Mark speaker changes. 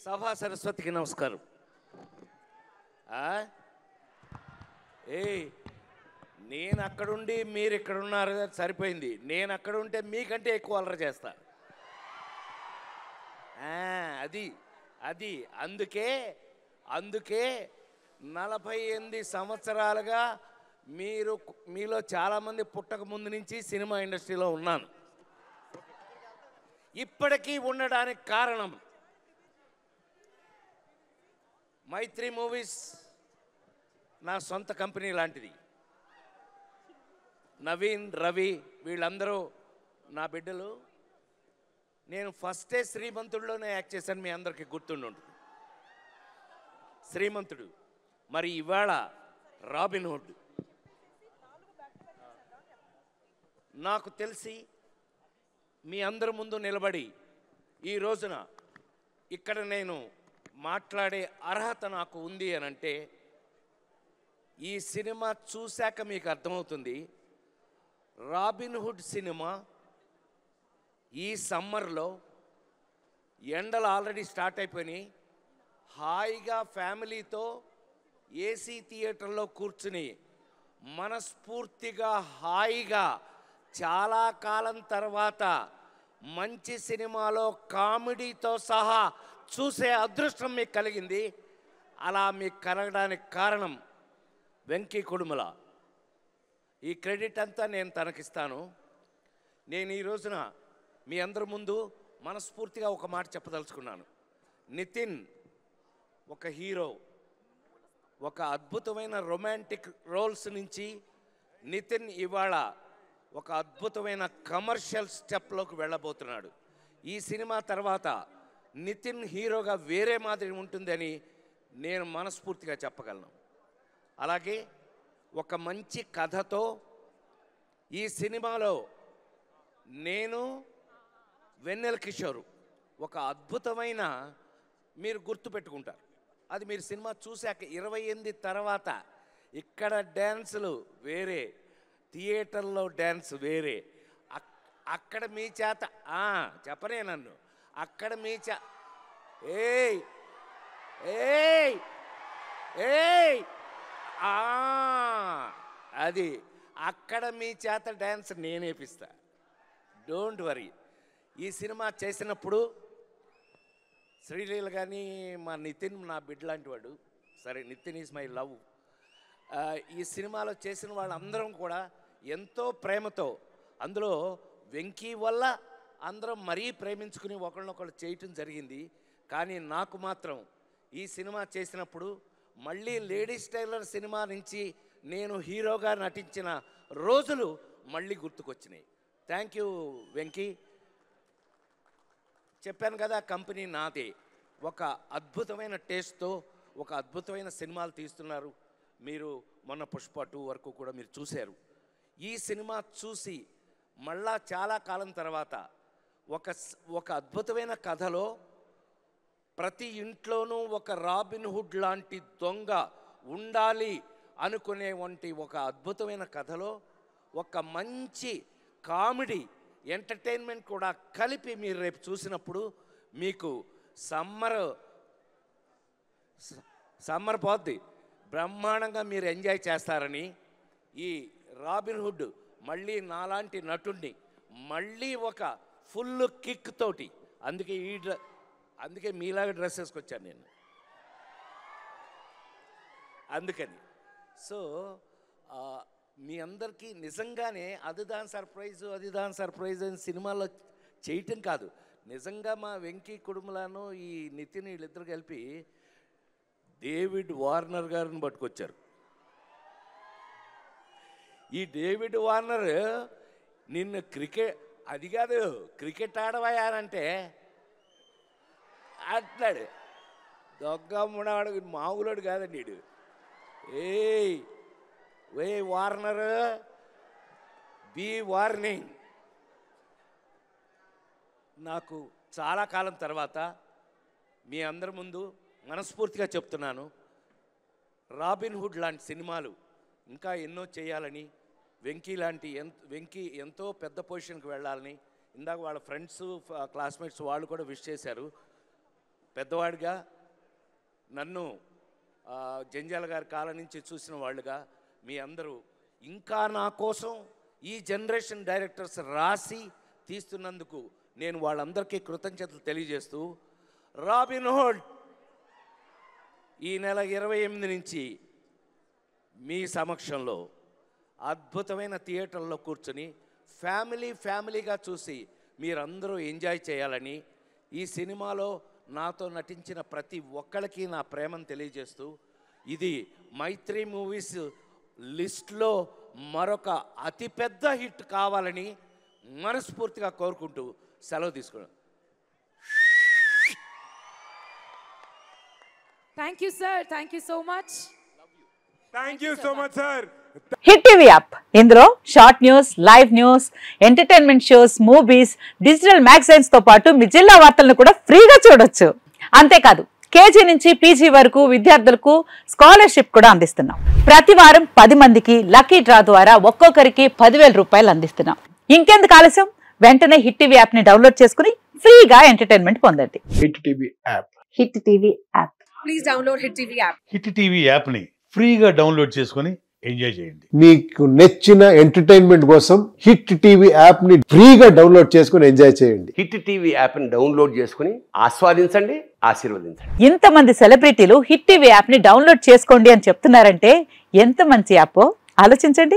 Speaker 1: సభా సరస్వతికి నమస్కారం. ఏయ్, నేను అక్కడుండి మీరు ఇక్కడ ఉన్నారు, సరిపోయింది. నేను అక్కడ ఉంటే మీకంటే ఎక్కువ అల్లరి చేస్తా. అది అది అందుకే 48 సంవత్సరాలుగా మీలో చాలామంది పుట్టక ముందు నుంచి సినిమా ఇండస్ట్రీలో ఉన్నాను. ఇప్పటికీ ఉండడానికి కారణం మైత్రి మూవీస్ నా సొంత కంపెనీ లాంటిది. నవీన్, రవి వీళ్ళందరూ నా బిడ్డలు. నేను ఫస్టే శ్రీమంతుడిలోనే యాక్ట్ చేశాను, మీ అందరికీ గుర్తుండి ఉంటుంది. శ్రీమంతుడు, మరి ఇవాళ రాబిన్ హుడ్. నాకు తెలిసి మీ అందరి ముందు నిలబడి ఈ రోజున ఇక్కడ నేను మాట్లాడే అర్హత నాకు ఉంది అని అంటే, ఈ సినిమా చూశాక మీకు అర్థమవుతుంది. రాబిన్ హుడ్ సినిమా ఈ సమ్మర్లో ఎండలు ఆల్రెడీ స్టార్ట్ అయిపోయినాయి. హాయిగా ఫ్యామిలీతో ఏసీ థియేటర్లో కూర్చుని మనస్ఫూర్తిగా హాయిగా చాలా కాలం తర్వాత మంచి సినిమాలో కామెడీతో సహా చూసే అదృష్టం మీకు కలిగింది. అలా మీకు కలగడానికి కారణం వెంకీ కుడుముల. ఈ క్రెడిట్ అంతా నేను తనకిస్తాను. నేను ఈ రోజున మీ అందరి ముందు మనస్ఫూర్తిగా ఒక మాట చెప్పదలుచుకున్నాను. నితిన్ ఒక హీరో, ఒక అద్భుతమైన రొమాంటిక్ రోల్స్ నుంచి నితిన్ ఇవాళ ఒక అద్భుతమైన కమర్షియల్ స్టెప్లోకి వెళ్ళబోతున్నాడు. ఈ సినిమా తర్వాత నితిన్ హీరోగా వేరే మాదిరి ఉంటుందని నేను మనస్ఫూర్తిగా చెప్పగలను. అలాగే ఒక మంచి కథతో ఈ సినిమాలో నేను, వెన్నెల కిషోర్ ఒక అద్భుతమైన, మీరు గుర్తుపెట్టుకుంటారు. అది మీరు సినిమా చూశాక 28 తర్వాత ఇక్కడ డ్యాన్సులు వేరే, థియేటర్లో డ్యాన్స్ వేరే. అక్కడ మీ చేత చెప్పనే నన్ను అక్కడ మీ ఏయ్ ఏయ్ ఏయ్ అది అక్కడ మీ చేత డ్యాన్స్ నేనేపిస్తా. Don't worry. ఈ సినిమా చేసినప్పుడు శ్రీలీల కానీ మా నితిన్ నా బిడ్డ లాంటి వాడు. సరే, నితిన్ ఈజ్ మై లవ్. ఈ సినిమాలో చేసిన వాళ్ళందరం కూడా ఎంతో ప్రేమతో, అందులో వెంకీ వల్ల అందరం మరీ ప్రేమించుకుని ఒకళ్ళనొకళ్ళు చేయటం జరిగింది. కానీ నాకు మాత్రం ఈ సినిమా చేసినప్పుడు మళ్ళీ లేడీస్ టైలర్ సినిమా నుంచి నేను హీరోగా నటించిన రోజులు మళ్ళీ గుర్తుకొచ్చినాయి. Thank you Venky. చెప్పాను కదా, కంపెనీ నాదే. ఒక అద్భుతమైన టేస్ట్తో ఒక అద్భుతమైన సినిమాలు తీస్తున్నారు. మీరు మొన్న పుష్ప 2 వరకు కూడా మీరు చూశారు. ఈ సినిమా చూసి మళ్ళా చాలా కాలం తర్వాత ఒక అద్భుతమైన కథలో ప్రతి ఇంట్లోనూ ఒక రాబిన్ హుడ్ లాంటి దొంగ ఉండాలి అనుకునే వంటి ఒక అద్భుతమైన కథలో ఒక మంచి కామెడీ ఎంటర్టైన్మెంట్ కూడా కలిపి మీరు రేపు చూసినప్పుడు మీకు సమ్మర్ పోద్ది, బ్రహ్మాండంగా మీరు ఎంజాయ్ చేస్తారని, ఈ రాబిన్ హుడ్ మళ్ళీ నాలాంటి నటుడిని మళ్ళీ ఒక ఫుల్ కిక్ తోటి, అందుకే మీలాగా డ్రెస్ వేసుకొచ్చాను నేను. అందుకని సో మీ అందరికీ నిజంగానే అది దాని సర్ప్రైజ్ అని సినిమాలో చేయటం కాదు, నిజంగా మా వెంకీ కుడుములను ఈ నితిన్ వీళ్ళిద్దరు కలిపి డేవిడ్ వార్నర్ గారిని పట్టుకొచ్చారు. ఈ డేవిడ్ వార్నర్ నిన్ను అది కాదు క్రికెట్ ఆడవయానంటే అంటున్నాడు. దొంగమ్మడాడు మామూలుడు కాదండి వీడు. ఏ వార్నర్, బీ వార్నింగ్. నాకు చాలా కాలం తర్వాత మీ అందరి ముందు మనస్ఫూర్తిగా చెప్తున్నాను, రాబిన్ హుడ్ లాంటి సినిమాలు ఇంకా ఎన్నో చేయాలని, వెంకీ ఎంతో పెద్ద పొజిషన్కి వెళ్ళాలని ఇందాక వాళ్ళ ఫ్రెండ్స్ క్లాస్మేట్స్ వాళ్ళు కూడా విష్ చేశారు. పెద్దవాడిగా నన్ను జంజాల గారి కాలం నుంచి చూసిన వాళ్ళుగా మీ అందరూ ఇంకా నా కోసం ఈ జనరేషన్ డైరెక్టర్స్ రాసి తీస్తున్నందుకు నేను వాళ్ళందరికీ కృతజ్ఞతలు తెలియజేస్తూ రాబిన్ హుడ్ ఈ నెల 28 నుంచి మీ సమక్షంలో అద్భుతమైన థియేటర్లో కూర్చొని ఫ్యామిలీగా చూసి మీరందరూ ఎంజాయ్ చేయాలని ఈ సినిమాలో నాతో నటించిన ప్రతి ఒక్కరికి నా ప్రేమను తెలియజేస్తూ ఇది మైత్రి మూవీస్ లిస్ట్లో మరొక అతిపెద్ద హిట్ కావాలని మనస్ఫూర్తిగా కోరుకుంటూ సెలవు తీసుకున్నాను.
Speaker 2: Thank you, sir. Thank you so much.
Speaker 3: Thank you so much, sir.
Speaker 4: Hit TV app ఇందులో short news, live news, entertainment shows, movies, digital magazines తో పాటు మీ జిల్లా వార్తలను కూడా ఫ్రీగా చూడొచ్చు. అంతేకాదు కేజీ నుంచి పీజీ వరకు విద్యార్థులకు స్కాలర్షిప్ కూడా అందిస్తున్నాం. ప్రతి వారం 10 మందికి లక్కీ డ్రా ద్వారా ఒక్కొక్కరికి 10,000 రూపాయలు అందిస్తున్నాం. ఇంకెందుకు ఆలస్యం, వెంటనే హిట్ టీవీ యాప్ ని డౌన్లోడ్ చేసుకుని ఫ్రీగా ఎంటర్టైన్మెంట్ పొందండి.
Speaker 5: Hit TV app.
Speaker 4: Hit TV app.
Speaker 2: Please download Hit TV app.
Speaker 5: Hit TV app ని ఫ్రీగా డౌన్లోడ్ చేసుకొని ఎంజాయ్ చేయండి.
Speaker 6: మీకు నచ్చిన ఎంటర్టైన్మెంట్ కోసం హిట్ టీవీ యాప్ ని ఫ్రీగా డౌన్లోడ్ చేసుకొని ఎంజాయ్ చేయండి.
Speaker 7: హిట్ టీవీ యాప్ ని డౌన్లోడ్ చేసుకుని ఆస్వాదించండి, ఆశీర్వదించండి.
Speaker 4: ఇంతమంది సెలబ్రిటీలు హిట్ టీవీ యాప్ ని డౌన్లోడ్ చేసుకోండి అని చెప్తున్నారంటే ఎంత మంచి యాప్ ఆలోచించండి.